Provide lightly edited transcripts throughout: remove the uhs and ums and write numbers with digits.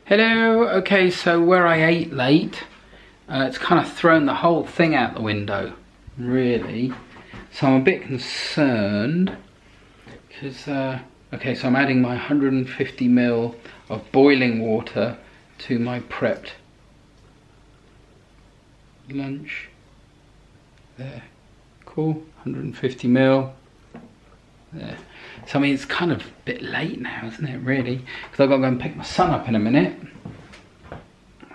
Hello. Okay, so where I ate late, it's kind of thrown the whole thing out the window, really. So I'm a bit concerned because, okay, so I'm adding my 150 ml of boiling water to my prepped lunch. There, cool, 150 ml. There. So I mean, it's kind of a bit late now, isn't it, really? Because I've got to go and pick my son up in a minute.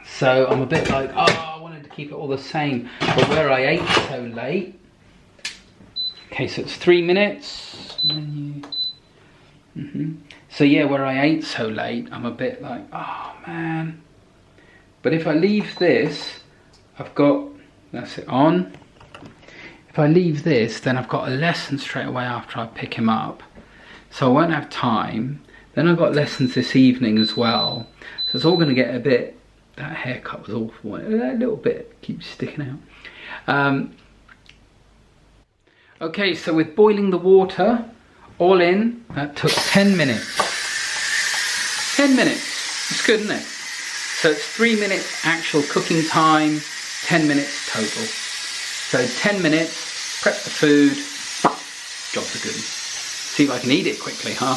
So I'm a bit like, oh, I wanted to keep it all the same. But where I ate so late. Okay, so it's 3 minutes. So yeah, where I ate so late, I'm a bit like, oh man. But if I leave this, I've got, that's it on. If I leave this, then I've got a lesson straight away after I pick him up. So I won't have time. Then I've got lessons this evening as well. So it's all going to get a bit, that haircut was awful. That little bit keeps sticking out. Okay, so with boiling the water, all in, that took 10 minutes. 10 minutes, it's good, isn't it? So it's 3 minutes actual cooking time, 10 minutes total. So 10 minutes, prep the food, job's a goodie. See if I can eat it quickly, huh?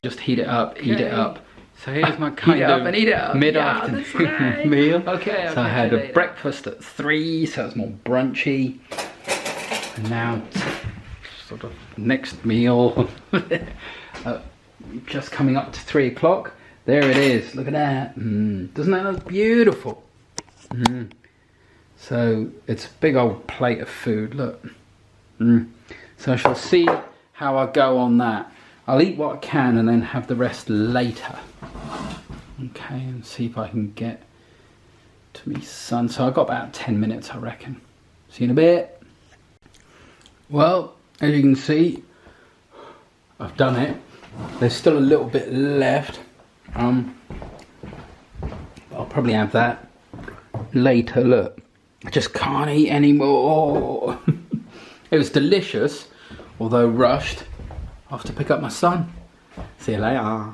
Just heat it up, eat it up. So here's my kind of mid-afternoon meal. Okay, so I had a breakfast at 3, so it's more brunchy. And now, sort of next meal, just coming up to 3 o'clock. There it is, look at that. Doesn't that look beautiful? So it's a big old plate of food, look. So I shall see how I go on that. I'll eat what I can and then have the rest later. Okay, and see if I can get to my son. So I've got about 10 minutes, I reckon. See you in a bit. Well, as you can see, I've done it. There's still a little bit left. I'll probably have that later, look. I just can't eat anymore. It was delicious, although rushed. Off to pick up my son. See you later.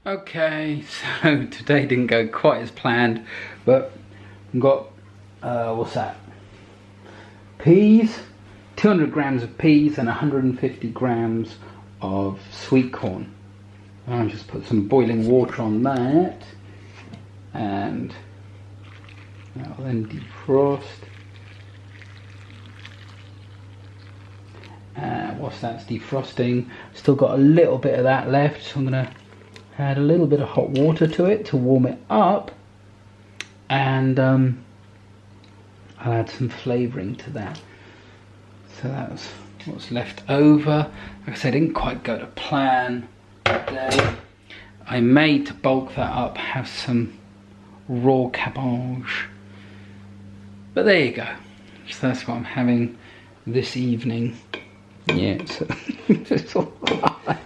Okay, so today didn't go quite as planned, but I've got, what's that? Peas, 200 grams of peas and 150 grams of sweet corn. I'll just put some boiling water on that, and I'll then defrost. Whilst that's defrosting, still got a little bit of that left, so I'm going to add a little bit of hot water to it to warm it up, and I'll add some flavouring to that. So that's what's left over. Like I said, I didn't quite go to plan today. I may, to bulk that up, have some raw cabbage. But there you go. So that's what I'm having this evening. Yeah, so it's all right.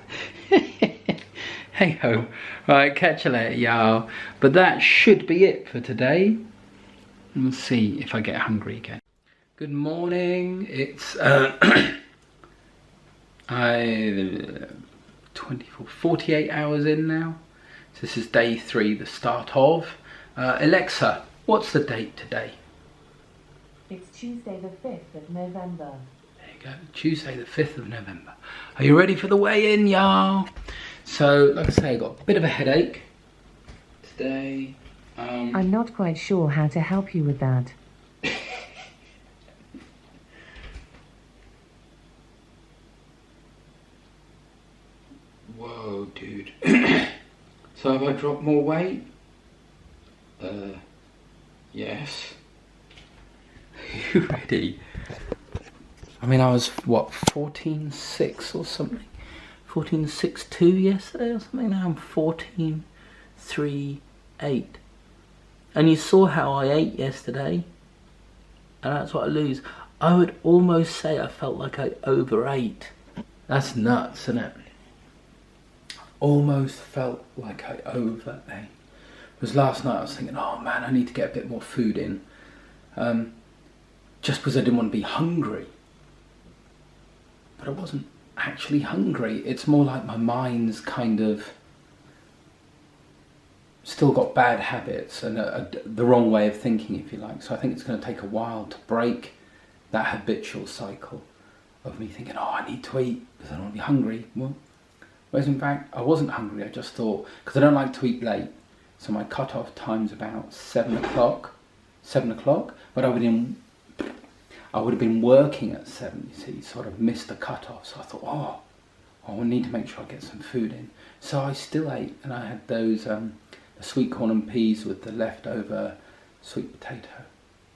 Hey ho. Right, catch you later, y'all. But that should be it for today. We'll see if I get hungry again. Good morning. It's 48 hours in now. So this is day 3, the start of. Alexa, what's the date today? It's Tuesday the 5th of November. There you go, Tuesday the 5th of November. Are you ready for the weigh-in, y'all? So, like I say, I got a bit of a headache today. I'm not quite sure how to help you with that. Whoa, dude. So have I dropped more weight? Yes. Are you ready? I mean, I was, what, 14.6 or something? 14.62 yesterday or something? Now I'm 14.38. And you saw how I ate yesterday? And that's what I lose. I would almost say I felt like I overate. That's nuts, isn't it? Almost felt like I overate. Because last night I was thinking, oh man, I need to get a bit more food in. Just because I didn't want to be hungry. But I wasn't actually hungry. It's more like my mind's kind of still got bad habits and the wrong way of thinking, if you like. So I think it's going to take a while to break that habitual cycle of me thinking, oh, I need to eat because I don't want to be hungry. Well, whereas in fact, I wasn't hungry. I just thought, because I don't like to eat late. So my cut-off time's about 7 o'clock, but I would have been working at 7, you see, so I'd have missed the cut-off. So I thought, oh, I need to make sure I get some food in. So I still ate, and I had those the sweet corn and peas with the leftover sweet potato.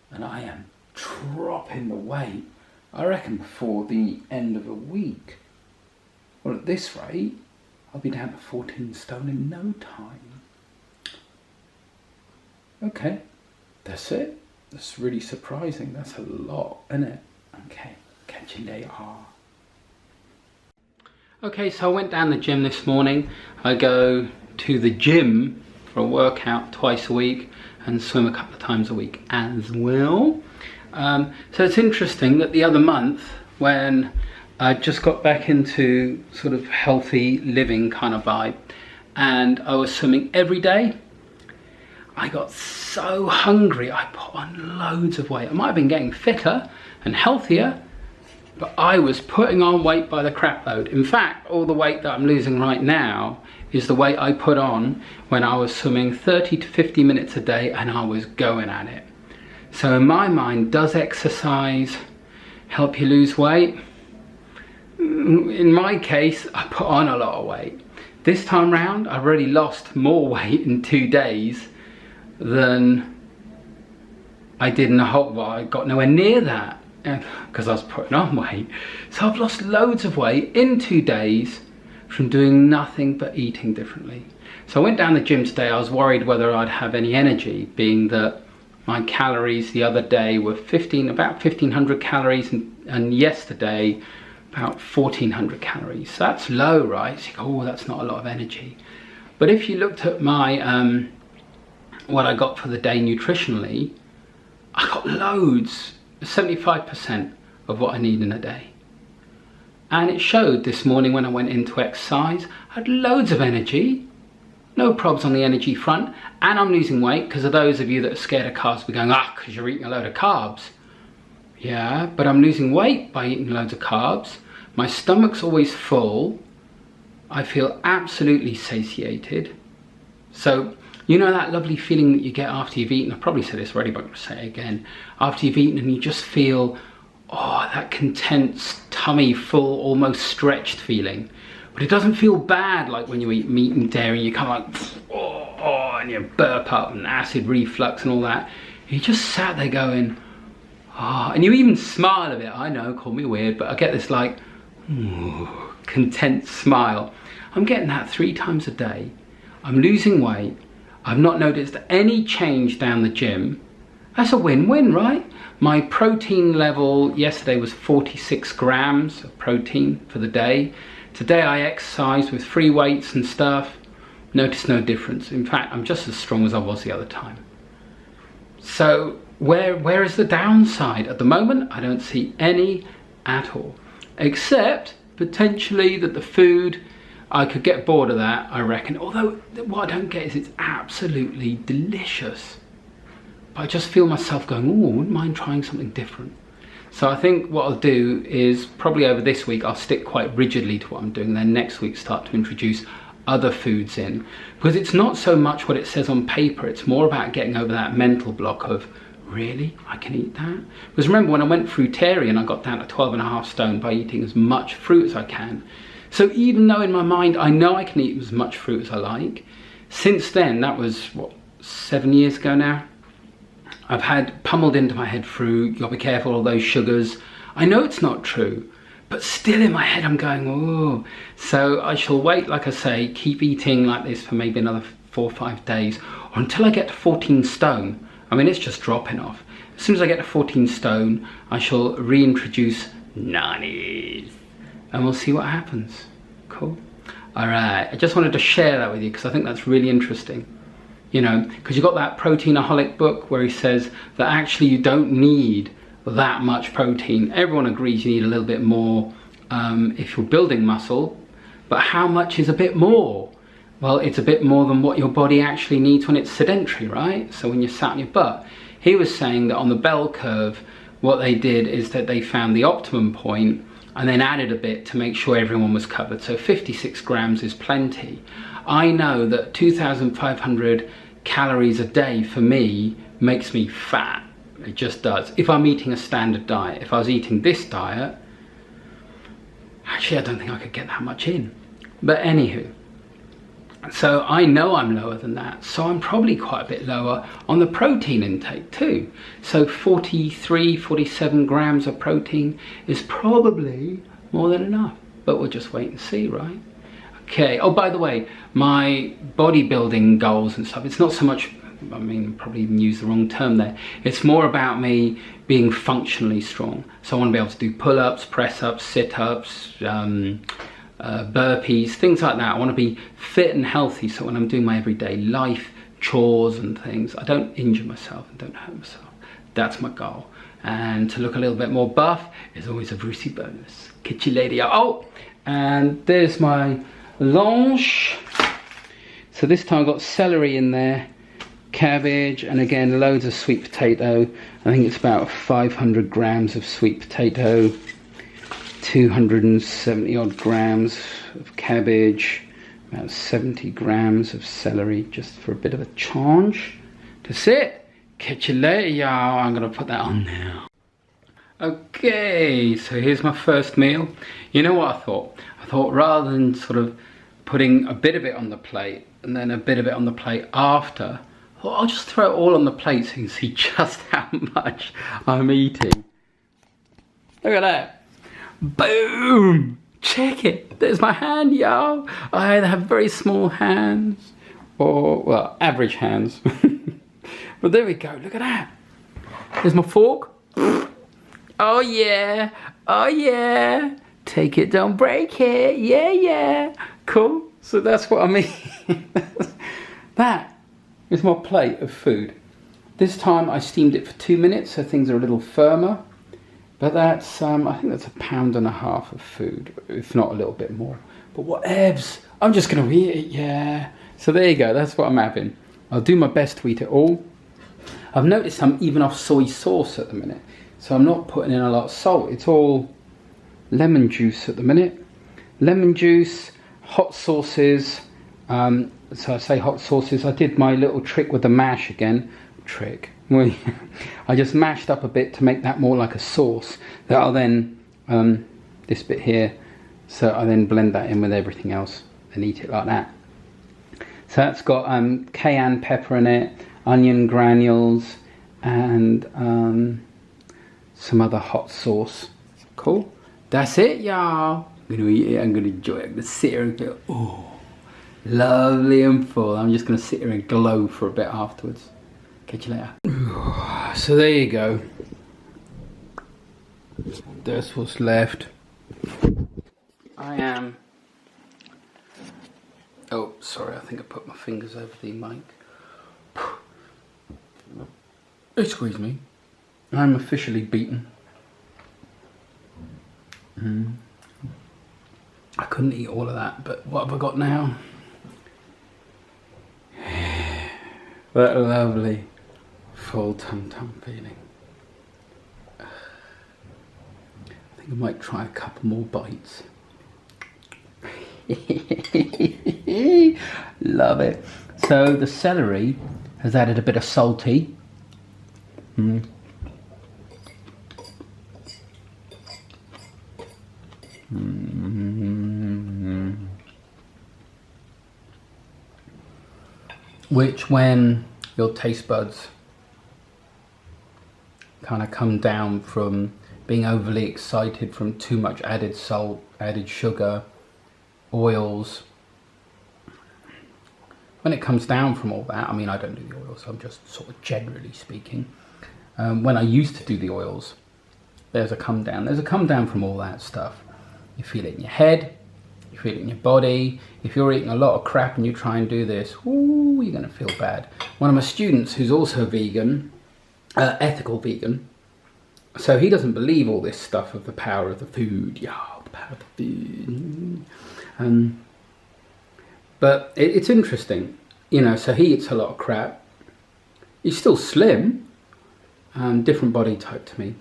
And I am dropping the weight, I reckon, before the end of a week. Well, at this rate, I'll be down to 14 stone in no time. Okay, that's it. That's really surprising. That's a lot, isn't it? Okay, catch you later. Okay, so I went down the gym this morning. I go to the gym for a workout twice a week and swim a couple of times a week as well. So it's interesting that the other month, when I just got back into sort of healthy living kind of vibe, and I was swimming every day, I got so hungry, I put on loads of weight. I might have been getting fitter and healthier, but I was putting on weight by the crap load. In fact, all the weight that I'm losing right now is the weight I put on when I was swimming 30 to 50 minutes a day and I was going at it. So in my mind, does exercise help you lose weight? In my case, I put on a lot of weight. This time round, I've already lost more weight in 2 days than I did in the whole, well, I got nowhere near that because I was putting on weight. So I've lost loads of weight in 2 days from doing nothing but eating differently. So I went down the gym today. I was worried whether I'd have any energy, being that my calories the other day were about 1500 calories and yesterday about 1400 calories. So that's low, right? So you go, oh, that's not a lot of energy. But if you looked at my what I got for the day nutritionally, I got loads, 75% of what I need in a day. And it showed this morning when I went into exercise. I had loads of energy, no probs on the energy front, and I'm losing weight, because of those of you that are scared of carbs, be going, because you're eating a load of carbs. Yeah, but I'm losing weight by eating loads of carbs. My stomach's always full. I feel absolutely satiated. So, you know that lovely feeling that you get after you've eaten? I've probably said this already, but I'm going to say it again. After you've eaten and you just feel, oh, that content, tummy full, almost stretched feeling. But it doesn't feel bad like when you eat meat and dairy and you kind of like, oh, and you burp up and acid reflux and all that. You just sat there going, oh, and you even smile a bit. I know, call me weird, but I get this like, ooh, content smile. I'm getting that 3 times a day. I'm losing weight. I've not noticed any change down the gym. That's a win-win, right? My protein level yesterday was 46 grams of protein for the day. Today I exercised with free weights and stuff. Noticed no difference. In fact, I'm just as strong as I was the other time. So where is the downside? At the moment, I don't see any at all. Except potentially that the food, I could get bored of that, I reckon. Although, what I don't get is it's absolutely delicious. But I just feel myself going, oh, I wouldn't mind trying something different. So I think what I'll do is probably over this week, I'll stick quite rigidly to what I'm doing. Then next week, start to introduce other foods in. Because it's not so much what it says on paper. It's more about getting over that mental block of, really? I can eat that? Because remember, when I went fruitarian, I got down to 12.5 stone by eating as much fruit as I can. So even though in my mind I know I can eat as much fruit as I like, since then, that was, what, 7 years ago now? I've had pummeled into my head fruit, you've got to be careful, all those sugars. I know it's not true, but still in my head I'm going, oh. So I shall wait, like I say, keep eating like this for maybe another 4 or 5 days, or until I get to 14 stone. I mean, it's just dropping off. As soon as I get to 14 stone, I shall reintroduce nannies. And we'll see what happens. Cool. All right, I just wanted to share that with you because I think that's really interesting. You know, because you've got that Proteinaholic book where he says that actually you don't need that much protein. Everyone agrees you need a little bit more if you're building muscle, but how much is a bit more? Well, it's a bit more than what your body actually needs when it's sedentary, right? So when you're sat on your butt. He was saying that on the bell curve, what they did is that they found the optimum point and then added a bit to make sure everyone was covered. So 56 grams is plenty. I know that 2,500 calories a day for me makes me fat. It just does. If I'm eating a standard diet, if I was eating this diet, actually I don't think I could get that much in. But anywho, so I know I'm lower than that, so I'm probably quite a bit lower on the protein intake too. So 43, 47 grams of protein is probably more than enough, but we'll just wait and see, right? Okay, oh, by the way, my bodybuilding goals and stuff, it's not so much, I mean, probably even used the wrong term there. It's more about me being functionally strong. So I want to be able to do pull-ups, press-ups, sit-ups, burpees, things like that. I want to be fit and healthy, so when I'm doing my everyday life chores and things, I don't injure myself and don't hurt myself. That's my goal. And to look a little bit more buff is always a Brucey bonus. Catch you later. Oh, and there's my lunch. So this time I've got celery in there, cabbage, and again loads of sweet potato. I think it's about 500 grams of sweet potato, 270 odd grams of cabbage, about 70 grams of celery, just for a bit of a change. That's it. Catch you later, y'all. I'm gonna put that on now. Okay, so here's my first meal. You know what I thought? I thought rather than sort of putting a bit of it on the plate and then a bit of it on the plate after, I thought I'll just throw it all on the plate so you can see just how much I'm eating. Look at that. Boom! Check it. There's my hand, y'all. I either have very small hands or, well, average hands. But there we go. Look at that. There's my fork. Oh yeah. Oh yeah. Take it, don't break it. Yeah, yeah. Cool. So that's what I mean. That is my plate of food. This time I steamed it for 2 minutes, so things are a little firmer. But that's, I think that's 1.5 pounds of food, if not a little bit more. But whatevs, I'm just gonna eat it, yeah. So there you go, that's what I'm having. I'll do my best to eat it all. I've noticed I'm even off soy sauce at the minute. So I'm not putting in a lot of salt. It's all lemon juice at the minute. Lemon juice, hot sauces. So I say hot sauces. I did my little trick with the mash again. I just mashed up a bit to make that more like a sauce. That I'll then, this bit here, so I then blend that in with everything else and eat it like that. So that's got cayenne pepper in it, onion granules, and some other hot sauce. Cool. That's it, y'all. I'm gonna eat it. I'm gonna enjoy it. I'm gonna sit here and go, oh, lovely and full. I'm just gonna sit here and glow for a bit afterwards. Catch you later. So there you go. That's what's left. I am. Oh, sorry. I think I put my fingers over the mic. Excuse me. I'm officially beaten. I couldn't eat all of that, but what have I got now? That lovely full tum-tum feeling. I think I might try a couple more bites. Love it. So the celery has added a bit of salty. Which, when your taste buds kind of come down from being overly excited from too much added salt, added sugar, oils, when it comes down from all that, I mean, I don't do the oils, I'm just sort of generally speaking. When I used to do the oils, there's a come down. There's a come down from all that stuff. You feel it in your head, you feel it in your body. If you're eating a lot of crap and you try and do this, ooh, you're gonna feel bad. One of my students who's also vegan, ethical vegan, so he doesn't believe all this stuff of the power of the food. Yeah, the power of the food. But it's interesting, you know. So he eats a lot of crap. He's still slim, different body type to me,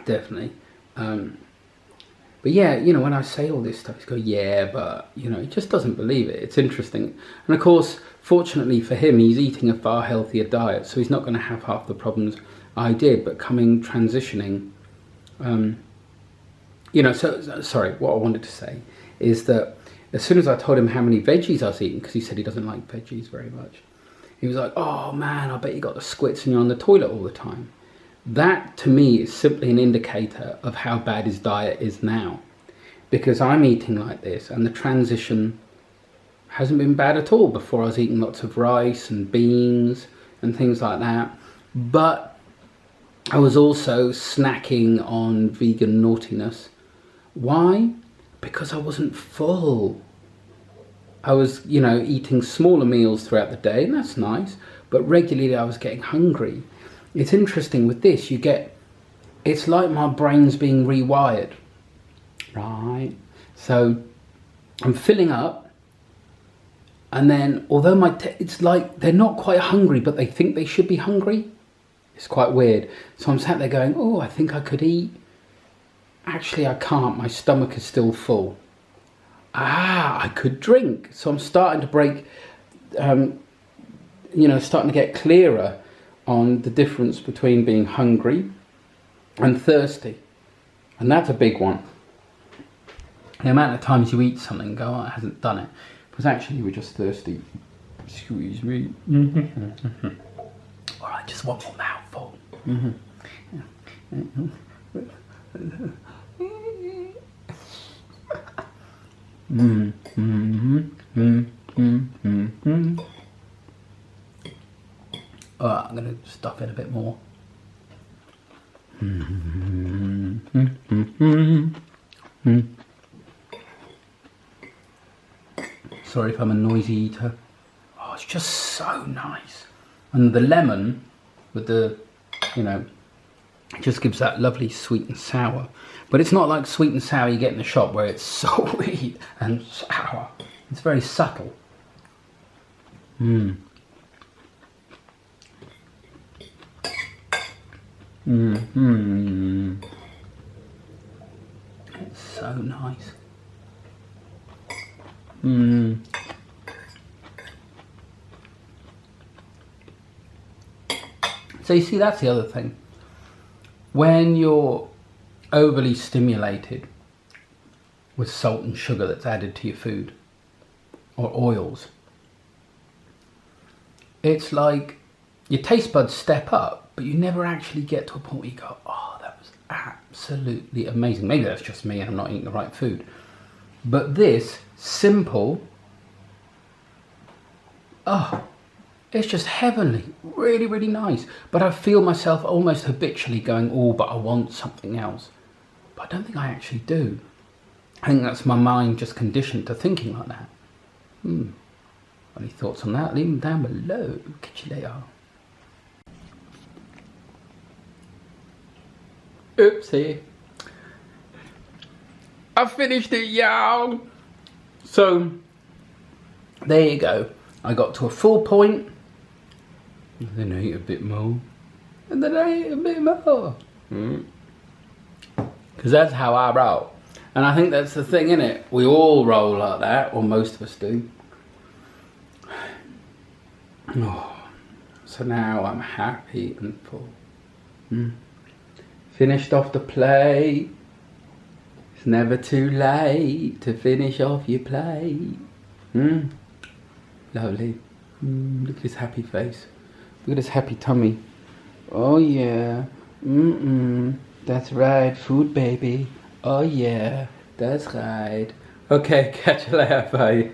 definitely. But yeah, you know, when I say all this stuff, he's go, yeah, but, you know, he just doesn't believe it. It's interesting. And of course, fortunately for him, he's eating a far healthier diet, so he's not going to have half the problems I did. But transitioning, you know, so, sorry, what I wanted to say is that as soon as I told him how many veggies I was eating, because he said he doesn't like veggies very much, he was like, oh man, I bet you got the squits and you're on the toilet all the time. That to me is simply an indicator of how bad his diet is now, because I'm eating like this and the transition hasn't been bad at all. Before I was eating lots of rice and beans and things like that, but I was also snacking on vegan naughtiness. Why? Because I wasn't full. I was, you know, eating smaller meals throughout the day, and that's nice, but regularly I was getting hungry. It's interesting with this, it's like my brain's being rewired, right? So I'm filling up, and then although it's like they're not quite hungry, but they think they should be hungry. It's quite weird. So I'm sat there going, oh, I think I could eat. Actually, I can't. My stomach is still full. I could drink. So I'm starting to break, you know, starting to get clearer on the difference between being hungry and thirsty. And that's a big one. The amount of times you eat something and go, oh, I hasn't done it, because actually you were just thirsty. Excuse me. All right, just one more mouthful. Alright, I'm going to stuff in a bit more. Sorry if I'm a noisy eater. Oh, it's just so nice. And the lemon with the, you know, it just gives that lovely sweet and sour. But it's not like sweet and sour you get in the shop where it's sweet and sour. It's very subtle. It's so nice. So you see, that's the other thing. When you're overly stimulated with salt and sugar that's added to your food, or oils, it's like your taste buds step up, but you never actually get to a point where you go, oh, that was absolutely amazing. Maybe that's just me and I'm not eating the right food. But this simple, oh, it's just heavenly, really, really nice. But I feel myself almost habitually going, oh, but I want something else. But I don't think I actually do. I think that's my mind just conditioned to thinking like that. Any thoughts on that? Leave them down below. Catch you later. Oopsie. I finished it, y'all. So, there you go. I got to a full point. And then I ate a bit more. And then I ate a bit more. Because that's how I roll. And I think that's the thing, innit? We all roll like that, or most of us do. Oh, so now I'm happy and full. Finished off the plate. It's never too late to finish off your plate. Lovely. Look at his happy face. Look at his happy tummy. Oh yeah. That's right, food baby. Oh yeah, that's right. Okay, catch you later, bye.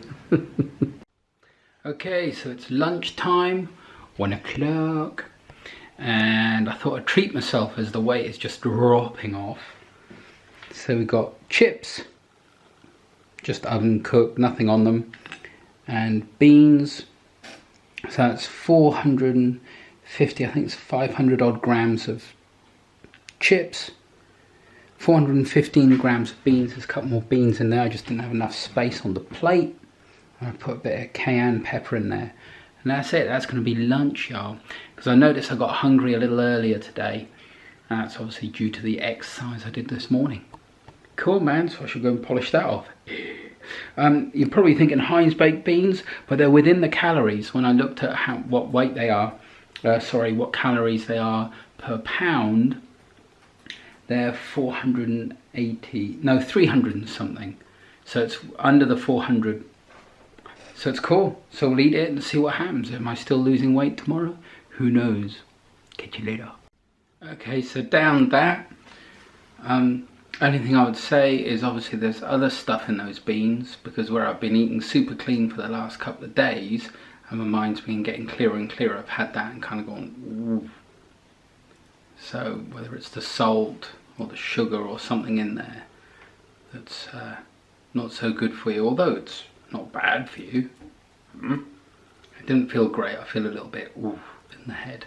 Okay, so it's lunchtime, 1 o'clock, and I thought I'd treat myself as the weight is just dropping off. So we got chips, just oven cooked, nothing on them, and beans. So that's 450, I think it's 500 odd grams of chips, 415 grams of beans. There's a couple more beans in there, I just didn't have enough space on the plate. I put a bit of cayenne pepper in there. And that's it, that's going to be lunch, y'all. Because I noticed I got hungry a little earlier today. And that's obviously due to the exercise I did this morning. Cool, man, so I should go and polish that off. You're probably thinking Heinz baked beans, but they're within the calories. When I looked at what weight they are, what calories they are per pound, they're 300 and something. So it's under the 400. So it's cool. So we'll eat it and see what happens. Am I still losing weight tomorrow? Who knows? Catch you later. Okay, so down that. Only thing I would say is obviously there's other stuff in those beans, because where I've been eating super clean for the last couple of days and my mind's been getting clearer and clearer, I've had that and kind of gone, ooh. So whether it's the salt or the sugar or something in there that's not so good for you, although it's not bad for you. It didn't feel great. I feel a little bit in the head.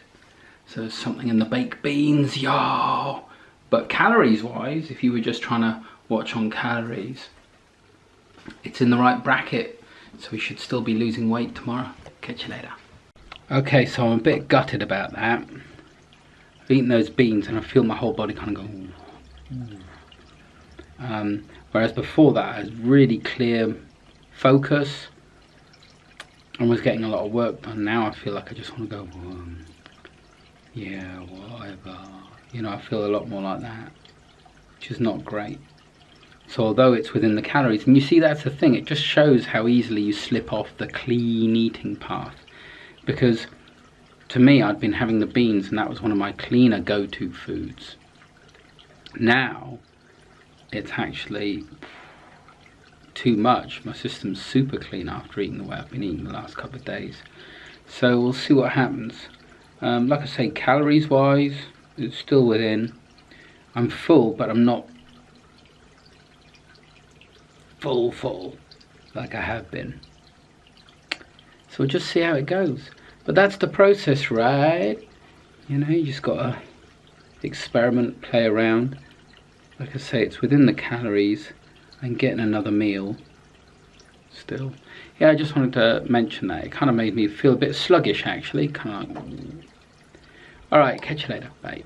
So there's something in the baked beans, y'all. But calories wise, if you were just trying to watch on calories, it's in the right bracket. So we should still be losing weight tomorrow. Catch you later. Okay, so I'm a bit gutted about that. I've eaten those beans and I feel my whole body kind of go. Whereas before that, I was really clear focus and was getting a lot of work done. Now I feel like I just want to go, yeah, whatever. You know, I feel a lot more like that, which is not great. So although it's within the calories, and you see that's the thing, it just shows how easily you slip off the clean eating path. Because to me, I'd been having the beans and that was one of my cleaner go-to foods. Now, it's actually too much. My system's super clean after eating the way I've been eating the last couple of days. So we'll see what happens. Like I say, calories wise, it's still within. I'm full, but I'm not full like I have been. So we'll just see how it goes. But that's the process, right? You know, you just gotta experiment, play around. Like I say, it's within the calories. And getting another meal still. Yeah, I just wanted to mention that. It kind of made me feel a bit sluggish actually. Kind of like, alright, catch you later. Bye.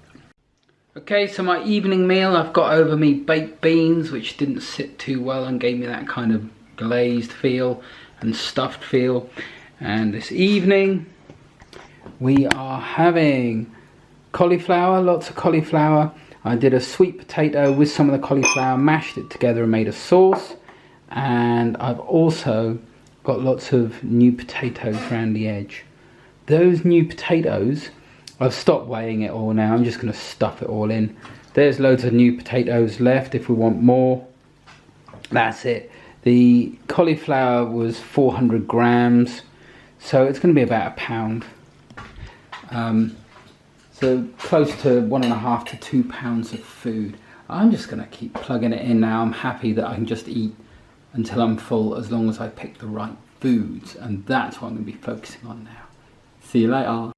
Okay, so my evening meal, I've got over me baked beans, which didn't sit too well and gave me that kind of glazed feel and stuffed feel. And this evening, we are having cauliflower, lots of cauliflower. I did a sweet potato with some of the cauliflower, mashed it together and made a sauce. And I've also got lots of new potatoes around the edge. Those new potatoes, I've stopped weighing it all now. I'm just going to stuff it all in. There's loads of new potatoes left if we want more. That's it. The cauliflower was 400 grams. So it's going to be about a pound. So close to 1.5 to 2 pounds of food. I'm just going to keep plugging it in now. I'm happy that I can just eat until I'm full as long as I pick the right foods. And that's what I'm going to be focusing on now. See you later.